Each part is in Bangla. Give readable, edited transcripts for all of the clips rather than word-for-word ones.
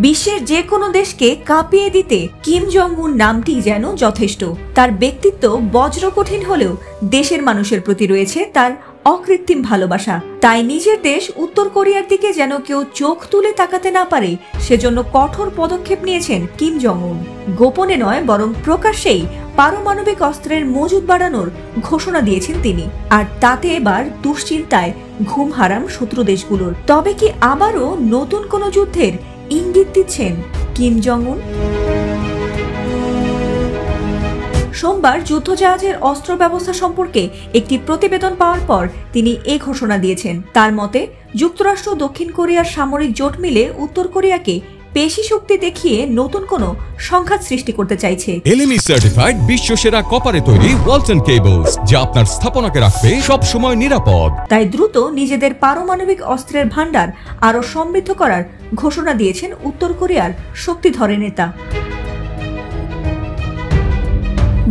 বিশ্বের যে কোনো দেশকে কাঁপিয়ে দিতে কিম জং উন নামটি যেন যথেষ্ট। তার ব্যক্তিত্ব বজ্রকঠিন হলেও দেশের মানুষের প্রতি রয়েছে তার অকৃত্রিম ভালোবাসা। তাই নিজের দেশ উত্তর কোরিয়ার দিকে যেন কেউ চোখ তুলে তাকাতে না পারে সেজন্য কঠোর পদক্ষেপ নিয়েছেন কিম জং উন। গোপনে নয় বরং প্রকাশ্যেই পারমাণবিক অস্ত্রের মজুদ বাড়ানোর ঘোষণা দিয়েছেন তিনি। আর তাতে এবার দুশ্চিন্তায় ঘুম হারাম শত্রু দেশগুলোর। তবে কি আবারও নতুন কোনো যুদ্ধের ইঙ্গিত দিচ্ছেন কিম জং উন? সোমবার যুদ্ধজাহাজের অস্ত্র ব্যবস্থা সম্পর্কে একটি প্রতিবেদন পাওয়ার পর তিনি এ ঘোষণা দিয়েছেন। তার মতে, যুক্তরাষ্ট্র দক্ষিণ কোরিয়ার সামরিক জোট মিলে উত্তর কোরিয়াকে পেশি শক্তি দেখিয়ে নতুন কোনো সংঘাত সৃষ্টি করতে চাইছে। এলএমই সার্টিফাইড বিশ্বসেরা কপারে তৈরি ওয়ালটন কেবলস, যা আপনার স্থাপনাকে রাখবে সব সময় নিরাপদ। তাই দ্রুত নিজেদের পারমাণবিক অস্ত্রের ভান্ডার আরও সমৃদ্ধ করার ঘোষণা দিয়েছেন উত্তর কোরিয়ার শক্তিধর নেতা।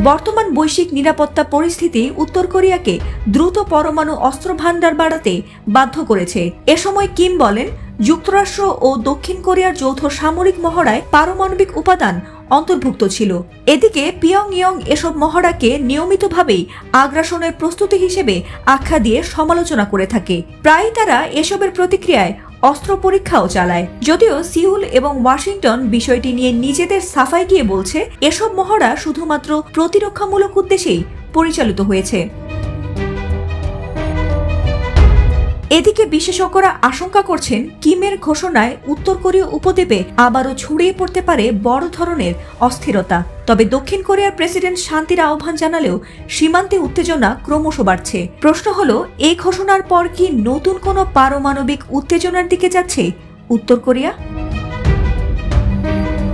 বর্তমান বৈশ্বিক নিরাপত্তা পরিস্থিতি উত্তর কোরিয়াকে দ্রুত পরমাণু অস্ত্র ভান্ডার বাড়াতে বাধ্য করেছে। এ সময় কিম বলেন, যুক্তরাষ্ট্র ও দক্ষিণ কোরিয়ার যৌথ সামরিক মহড়ায় পারমাণবিক উপাদান অন্তর্ভুক্ত ছিল। এদিকে পিয়ংইয়ং এসব মহড়াকে নিয়মিতভাবেই আগ্রাসনের প্রস্তুতি হিসেবে আখ্যা দিয়ে সমালোচনা করে থাকে। প্রায় তারা এসবের প্রতিক্রিয়ায় অস্ত্র পরীক্ষাও চালায়। যদিও সিউল এবং ওয়াশিংটন বিষয়টি নিয়ে নিজেদের সাফাই গিয়ে বলছে, এসব মহড়া শুধুমাত্র প্রতিরক্ষামূলক উদ্দেশ্যেই পরিচালিত হয়েছে। এদিকে বিশেষজ্ঞরা আশঙ্কা করছেন, কিমের ঘোষণায় উত্তর কোরীয় উপদ্বীপে আবারও ছড়িয়ে পড়তে পারে বড় ধরনের অস্থিরতা। তবে দক্ষিণ কোরিয়ার প্রেসিডেন্ট শান্তির আহ্বান জানালেও সীমান্তে উত্তেজনা ক্রমশ বাড়ছে। প্রশ্ন হলো, এই ঘোষণার পর কি নতুন কোনো পারমাণবিক উত্তেজনার দিকে যাচ্ছে উত্তর কোরিয়া?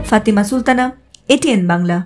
ফাতিমা সুলতানা, এটিএন বাংলা।